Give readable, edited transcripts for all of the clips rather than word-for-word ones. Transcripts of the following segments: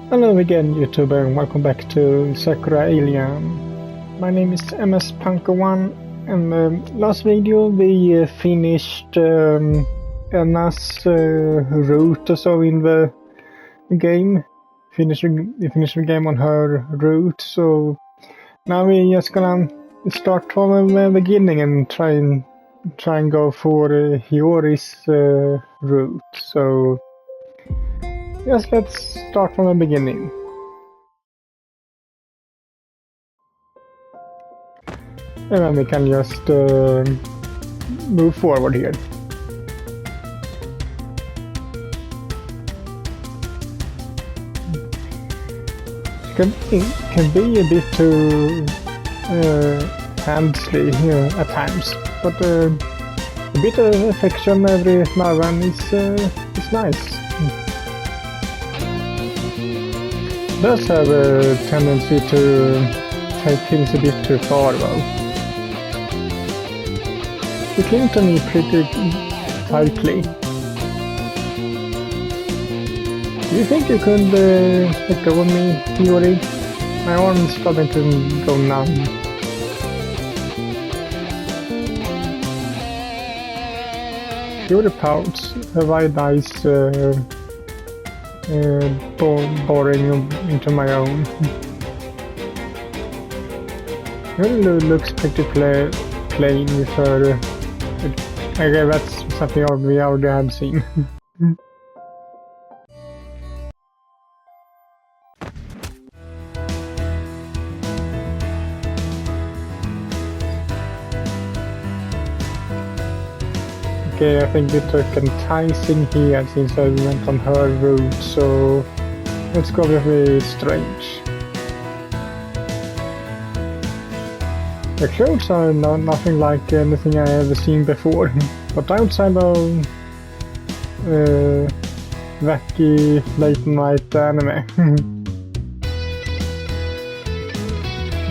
Hello again, YouTuber, and welcome back to Sakura Alien. My name is MS-Punker1, and last video we finished Anna's route or so in the game. We finished the game on her route, so now we're just gonna start from the beginning and try and go for Hiyoris route. So yes, let's start from the beginning. And then we can just move forward here. It can be a bit too handsy at times, but a bit of affection every now and then is nice. It does have a tendency to take things a bit too far though. You cling to me pretty tightly. Do you think you could let go of me, Hiyori? My arm's starting to go numb. Hiyori pouts, her wide eyes boring into my own. It looks pretty plain with her. Okay, that's something we already have seen. Okay, I think we took enticing here since I went on her route, so let's go with strange. The clothes are nothing like anything I ever seen before, but outside of wacky late night anime.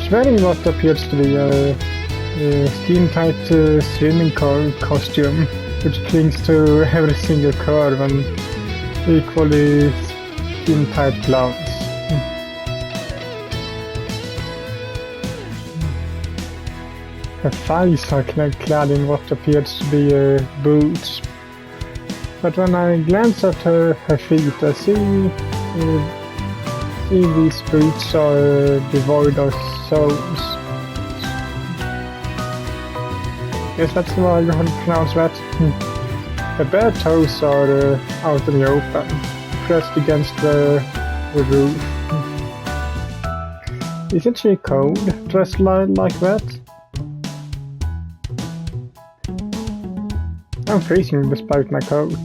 She's wearing what appears to be a skin-tight swimming costume, which clings to every single curve and equally skin-tight gloves. Her thighs are clad in what appears to be boots, but when I glance at her feet, I see these boots are devoid of soles. Yes, that's the way I pronounce that. The bare toes are out in the open, pressed against the roof. Isn't she cold, dressed like that? I'm freezing despite my coat.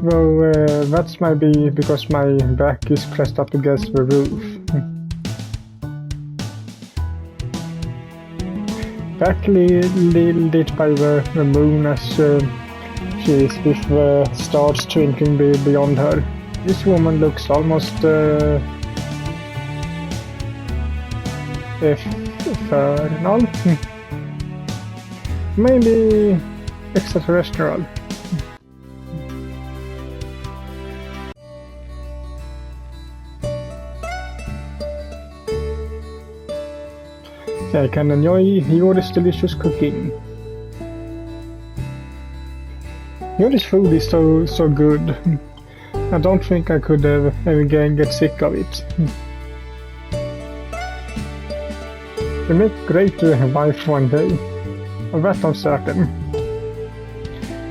Though that's maybe because my back is pressed up against the roof. Backlit lit by the moon as she is with the stars twinkling beyond her. This woman looks almost infernal. Maybe extraterrestrial. I can enjoy Hiyoris delicious cooking. Hiyoris food is so good. I don't think I could ever again get sick of it. She make great wife one day. Of that I'm certain.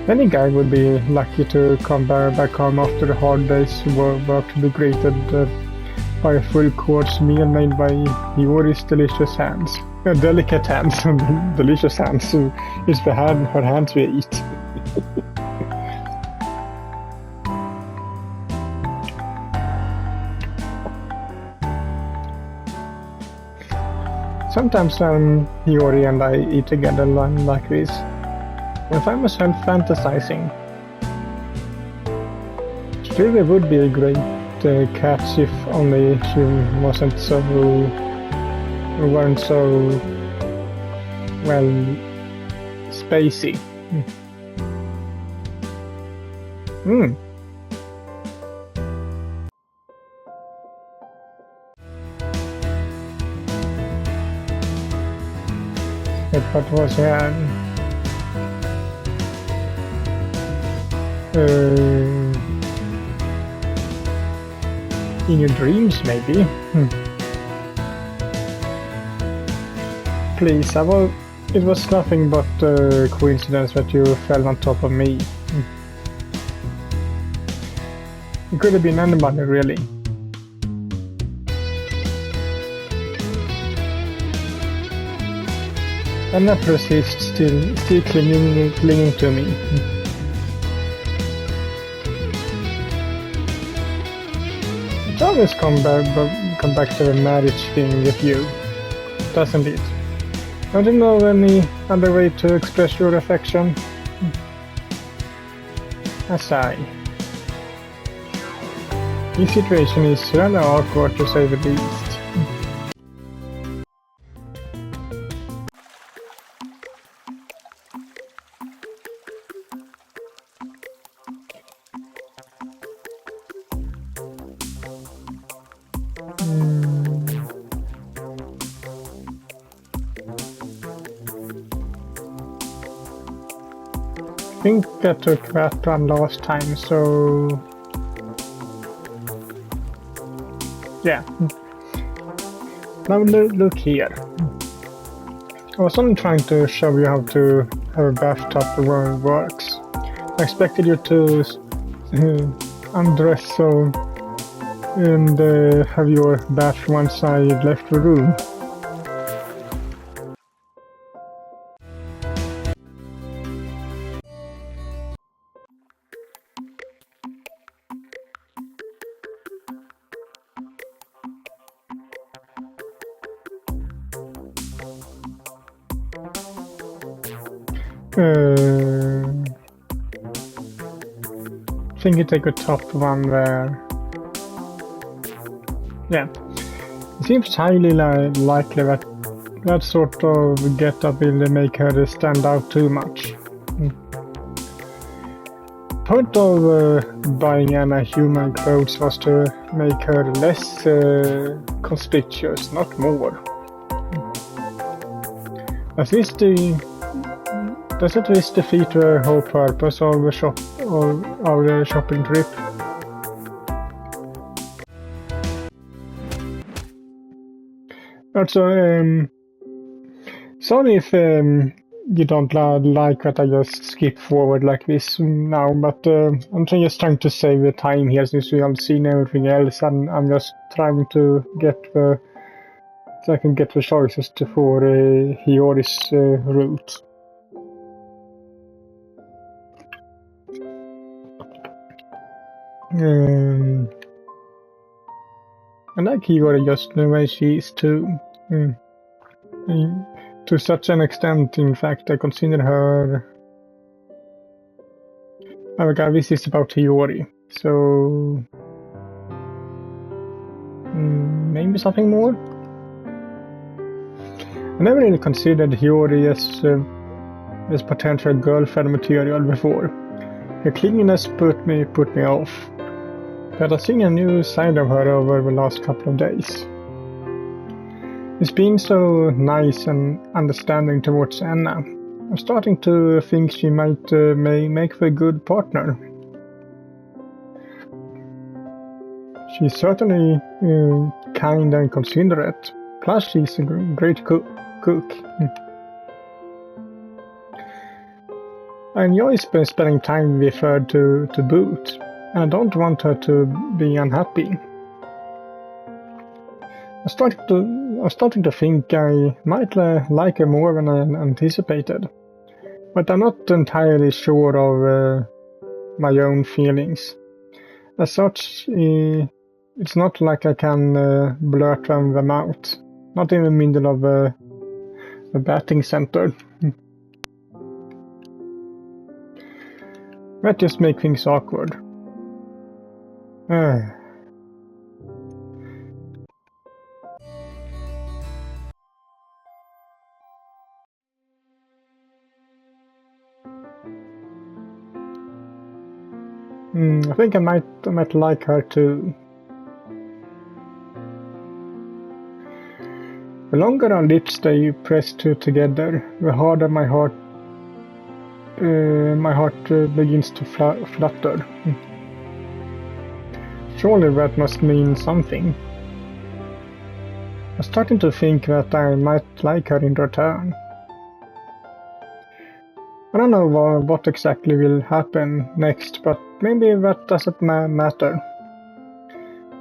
Any guy would be lucky to come back home after a hard day's work to be greeted by a full course meal made by Hiyori's delicious hands. Delicate hands, delicious hands. It's her hands we eat. Sometimes Hiyori and I eat together like this. I find myself fantasizing. She really would be a great catch if only she weren't so well spacey. forget what was here. In your dreams, maybe? Please, it was nothing but a coincidence that you fell on top of me. It could have been anybody, really. And that persists, still clinging to me. It always come back to the marriage thing with you, doesn't it? Don't you know any other way to express your affection? A sigh. This situation is rather awkward, to say the least. I think I took that one last time, so yeah. Now look here. I was only trying to show you how to have a bathtub the way it works. I expected you to undress and have your bath once I left the room. I think you take a top one there. Yeah. It seems highly likely that that sort of get-up will make her stand out too much. The point of buying Anna human clothes was to make her less conspicuous, not more. Does at least defeat the whole purpose of the shopping trip. Also, sorry if you don't like that I just skip forward like this now, but I'm just trying to save the time here since we haven't seen everything else, and I'm just trying to get so I can get the choices for Hiyoris route. I like Hiyori just the way she is too. To such an extent, in fact, I consider her. Oh god, this is about Hiyori, so maybe something more. I never really considered Hiyori as potential girlfriend material before. Her clinginess put me off. But I've seen a new side of her over the last couple of days. It's been so nice and understanding towards Anna. I'm starting to think she might make for a good partner. She's certainly kind and considerate. Plus, she's a great cook. I enjoy spending time with her to boot. And I don't want her to be unhappy. I'm starting to think I might like her more than I anticipated. But I'm not entirely sure of my own feelings. As such, it's not like I can blurt them out. Not in the middle of a batting center. That just makes things awkward. I think I might like her too. The longer our lips stay pressed together, the harder my heart begins to flutter. Surely that must mean something. I'm starting to think that I might like her in return. I don't know what exactly will happen next, but maybe that doesn't matter.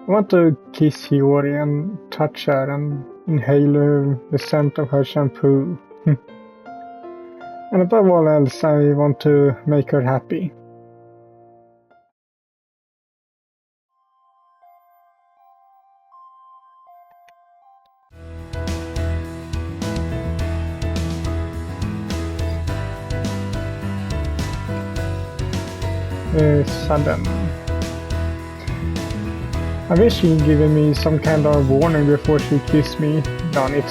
I want to kiss Hiyori and touch her and inhale the scent of her shampoo. And above all else, I want to make her happy. Sudden. I wish she'd given me some kind of warning before she kissed me. Darn it.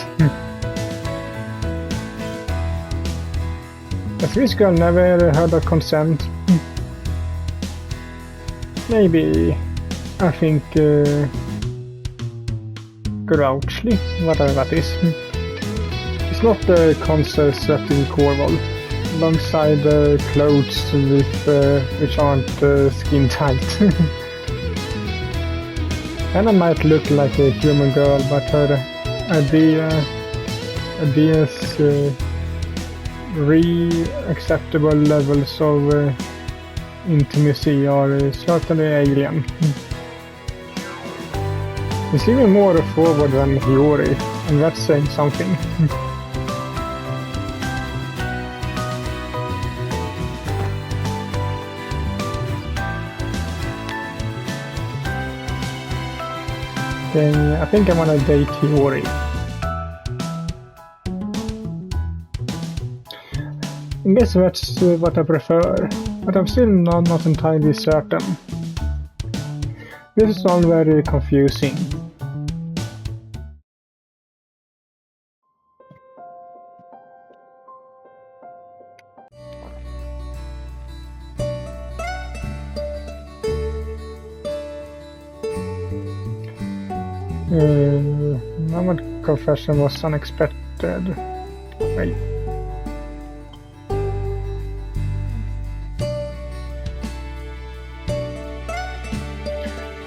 A Swiss girl never heard of consent. Maybe. I think grouchly, whatever that is. It's not the concert set in Cornwall. Alongside clothes which aren't skin tight. And I might look like a human girl, but her ideas acceptable levels of intimacy are certainly alien. It's even more forward than Hiyori, and that's saying something. I think I want to date Hiyori. I guess that's what I prefer, but I'm still not entirely certain. This is all very confusing. My confession was unexpected. Wait.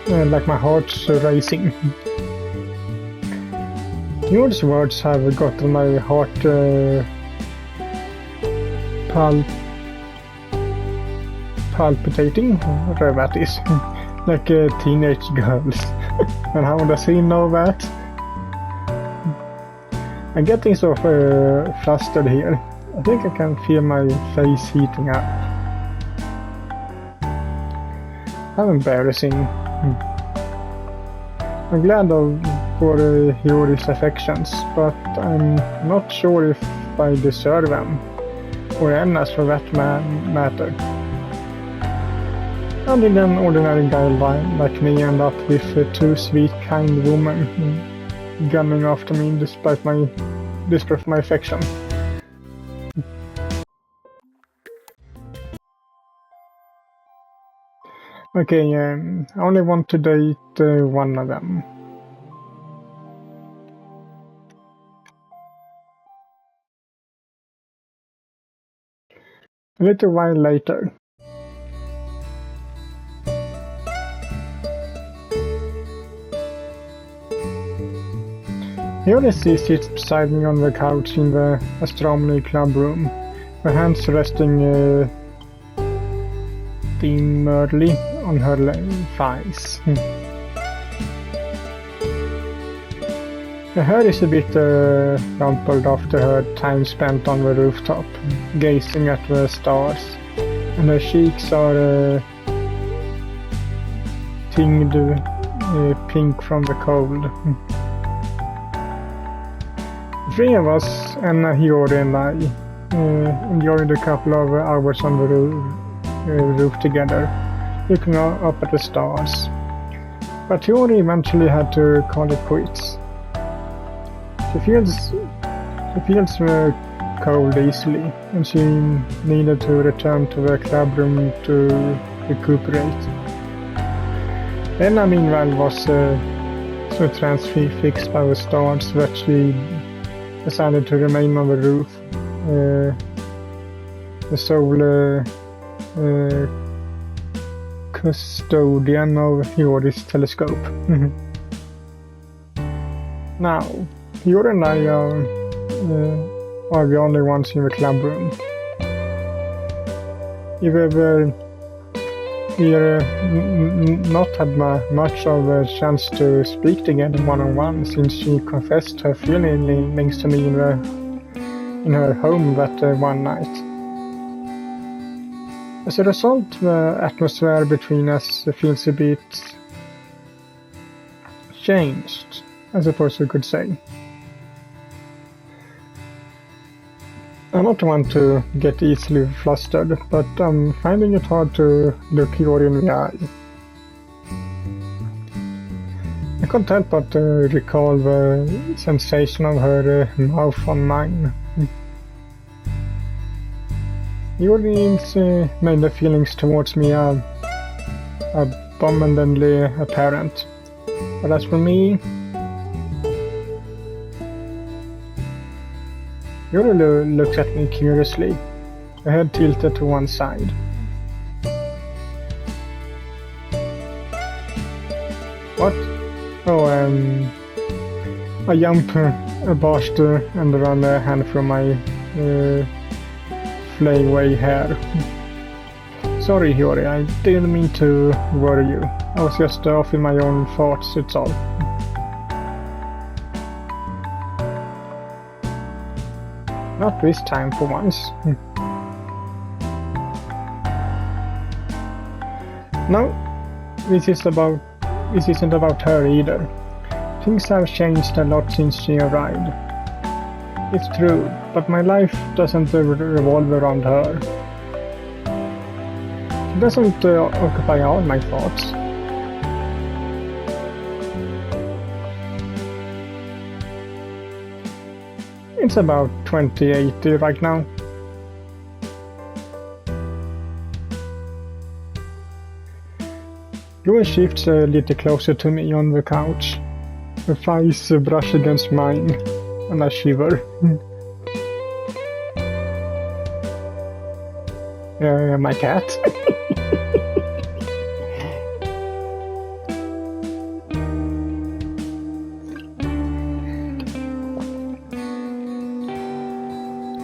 Like my heart's racing. Yours words have gotten my heart palpitating, whatever that is, like teenage girls. And how does he know that? I'm getting so flustered here. I think I can feel my face heating up. How embarrassing. I'm glad for Hiyori's affections, but I'm not sure if I deserve them, or Anna's for that matter. How did an ordinary guy like me end up with two sweet, kind women gunning after me despite my affection? Okay, I only want to date one of them. A little while later. Hiyoris sits beside me on the couch in the astronomy club room, her hands resting demurely on her thighs. Her hair is a bit rumpled after her time spent on the rooftop, gazing at the stars, and her cheeks are tinged pink from the cold. The three of us, Anna, Hiyori and I, enjoyed a couple of hours on the roof together, looking up at the stars. But Hiyori eventually had to call it quits. She feels cold easily, and she needed to return to the club room to recuperate. Anna, meanwhile, was so transfixed by the stars that she decided to remain on the roof, the sole custodian of Hiyoris' telescope. Now, Hiyori and I are the only ones in the club room. We've not had much of a chance to speak together one-on-one since she confessed her feelings to me in her home that one night. As a result, the atmosphere between us feels a bit changed, I suppose you could say. I'm not one to get easily flustered, but I'm finding it hard to look Hiyori in the eye. I can't help but recall the sensation of her mouth on mine. Hiyori's made the feelings towards me abominably apparent, but as for me, Hiyori looks at me curiously, her head tilted to one side. What? Oh, I jump abashed and run a hand through my flayaway hair. Sorry, Hiyori, I didn't mean to worry you. I was just off in my own thoughts, it's all. Not this time for once. No, this isn't about her either. Things have changed a lot since she arrived. It's true, but my life doesn't revolve around her. She doesn't occupy all my thoughts. It's about 2080 right now. Hiyori shifts a little closer to me on the couch. Her thighs brush against mine, and I shiver. My cat.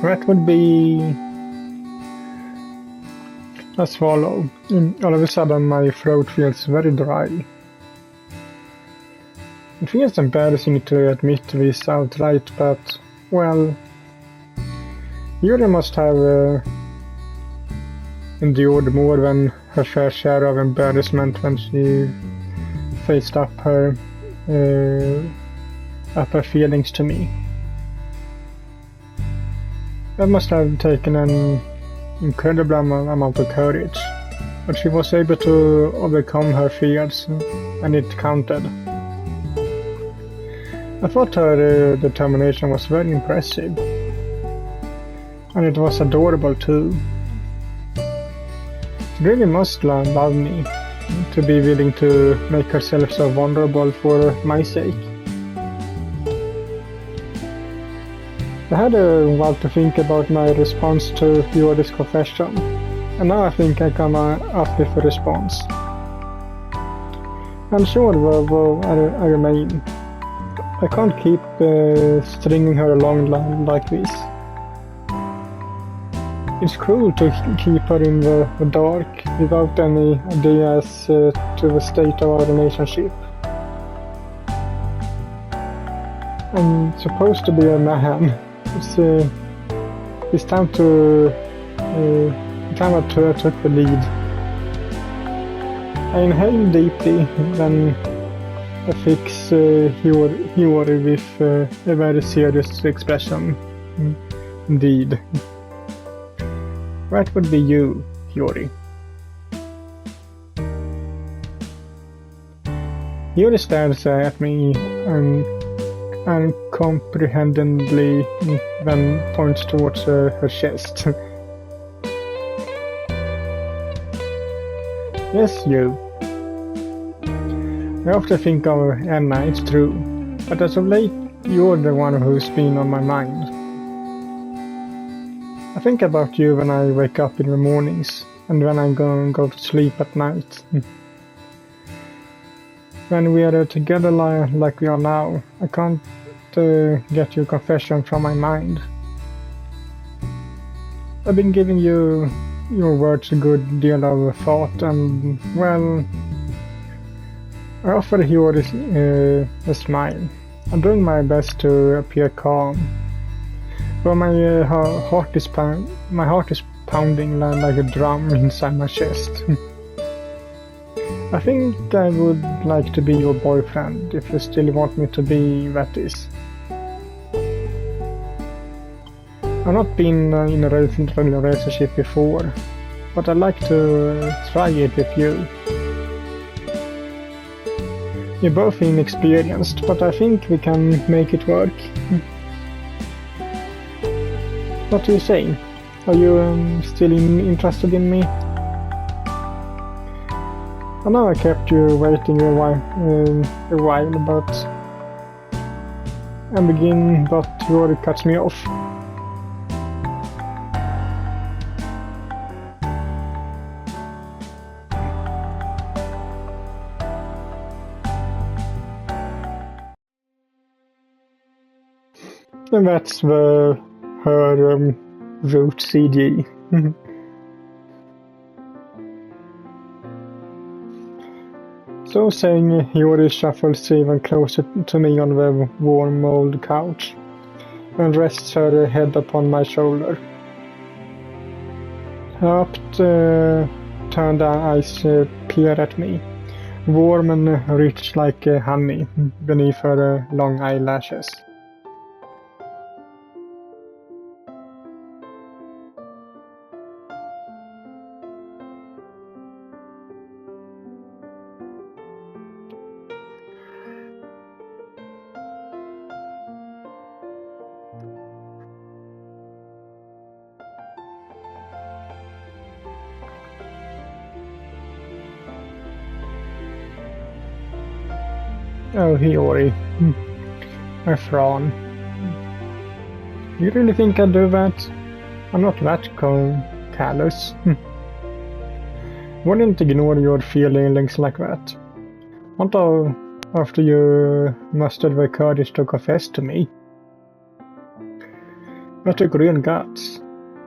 That would be a swallow. All of a sudden my throat feels very dry. It feels embarrassing to admit this outright, but, well, Hiyori must have endured more than her fair share of embarrassment when she faced up her feelings to me. That must have taken an incredible amount of courage, but she was able to overcome her fears, and it counted. I thought her determination was very impressive, and it was adorable too. She really must love me, to be willing to make herself so vulnerable for my sake. I had a while to think about my response to Hiyori's confession, and now I think I come up with a response. I'm sure I remain. I can't keep stringing her along like this. It's cruel to keep her in the dark without any idea as to the state of our relationship. I'm supposed to be a man. It's time to took the lead. I inhale deeply, then I fix Hiyori with a very serious expression. Indeed. That would be you, Hiyori. Hiyori stares at me uncomprehendingly, then points towards her chest. Yes, you. I often think of Anna, it's true, but as of late You're the one who's been on my mind. I think about you when I wake up in the mornings and when I go to sleep at night. When we are together like we are now, I can't get your confession from my mind. I've been giving you your words a good deal of thought, and, well, I offer Hiyoris a smile. I'm doing my best to appear calm, but my heart is pounding like a drum inside my chest. I think I would like to be your boyfriend, if you still want me to be, that is. I've not been in a relationship before, but I'd like to try it with you. You're both inexperienced, but I think we can make it work. What do you say? Are you still interested in me? I know I kept you waiting a while, but you already cut me off. And that's her root CD. So saying, Hiyoris shuffles even closer to me on the warm old couch and rests her head upon my shoulder. Her turned eyes peer at me, warm and rich like honey beneath her long eyelashes. Oh, Hiyori. I frown. You really think I'd do that? I'm not that callous. Wouldn't ignore your feelings like that. Not after you mustered the courage to confess to me. That took real guts.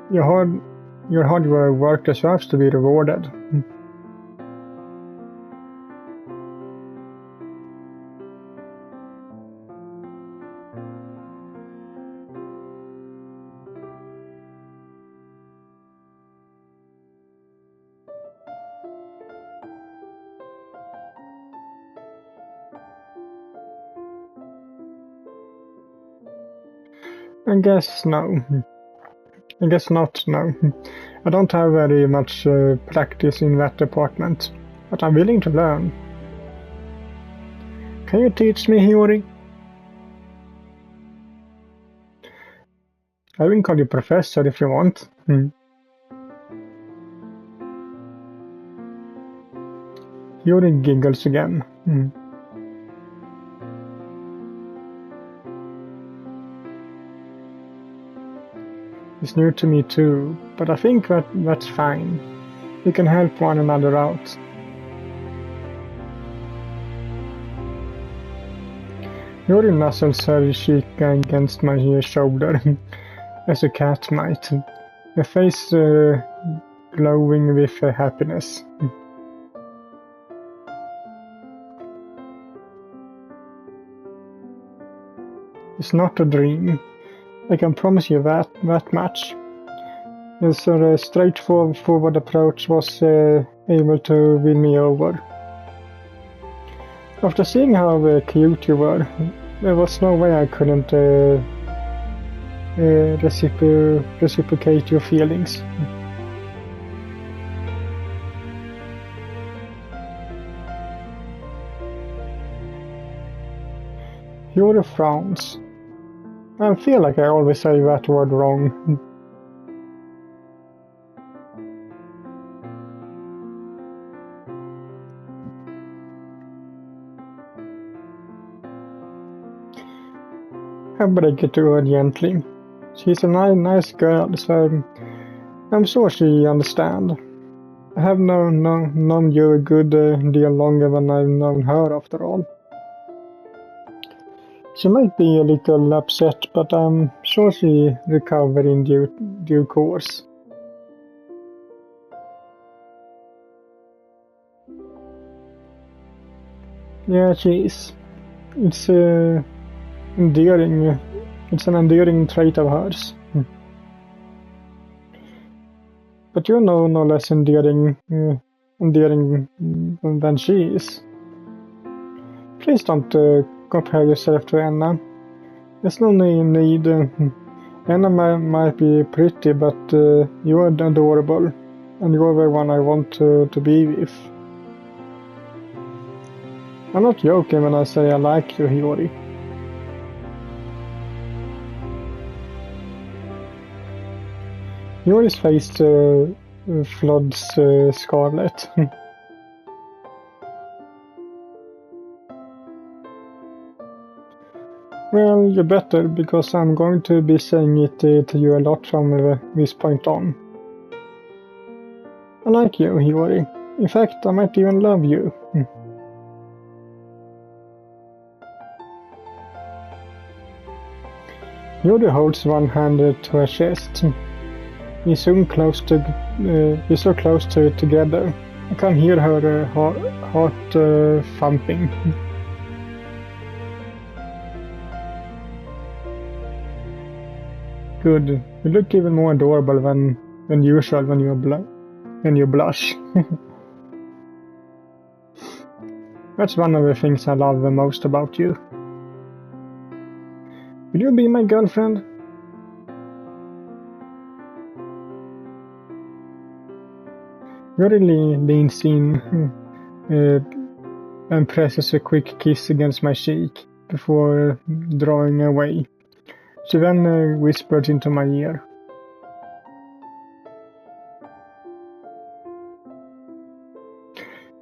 Your hard work deserves to be rewarded. I guess no. I guess not, no. I don't have very much practice in that department, but I'm willing to learn. Can you teach me, Hiyori? I will call you professor if you want. Hiyori giggles again. It's new to me too, but I think that's fine. We can help one another out. Hiyori nuzzles her cheek against my shoulder, as a cat might, her face glowing with happiness. It's not a dream. I can promise you that much. Her straightforward approach was able to win me over. After seeing how cute you were, there was no way I couldn't reciprocate your feelings. Hiyori frowns. I feel like I always say that word wrong. I break it to her gently. She's a nice girl, so I'm sure she understands. I have known you a good deal longer than I've known her, after all. She might be a little upset, but I'm sure she recover in due course. Yeah, she is. It's endearing. It's an endearing trait of hers. But you're no less endearing than she is. Please don't compare yourself to Anna. There's no need. Anna might be pretty, but you're adorable, and you're the one I want to be with. I'm not joking when I say I like you, Hiyori. Hiyori's face floods scarlet. Well, you better, because I'm going to be saying it to you a lot from this point on. I like you, Hiyori. In fact, I might even love you. Hiyori holds one hand to her chest. We're so close together. I can hear her heart thumping. Good. You look even more adorable than usual when you blush. That's one of the things I love the most about you. Will you be my girlfriend? Really leans in and presses a quick kiss against my cheek before drawing away. She then whispered into my ear.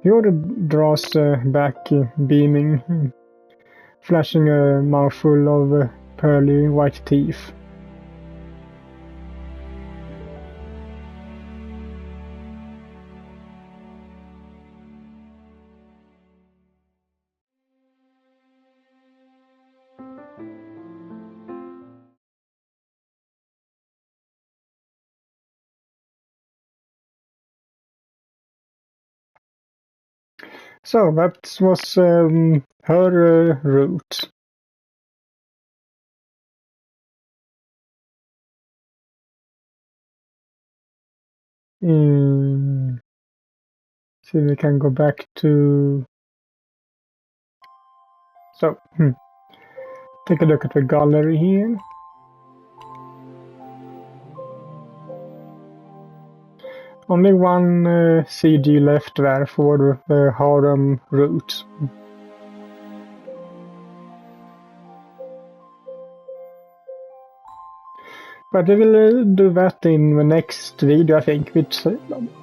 Hiyori draws back, beaming, flashing a mouthful of pearly white teeth. So that was her route. See if we can go back to... So, take a look at the gallery here. Only one CD left there for the harem route. But we will do that in the next video, I think, which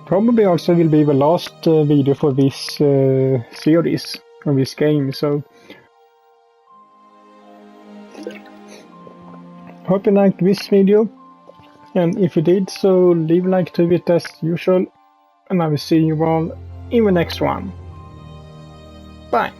probably also will be the last video for this series, of this game, so... Hope you liked this video, and if you did, so leave a like to it as usual, and I will see you all in the next one. Bye!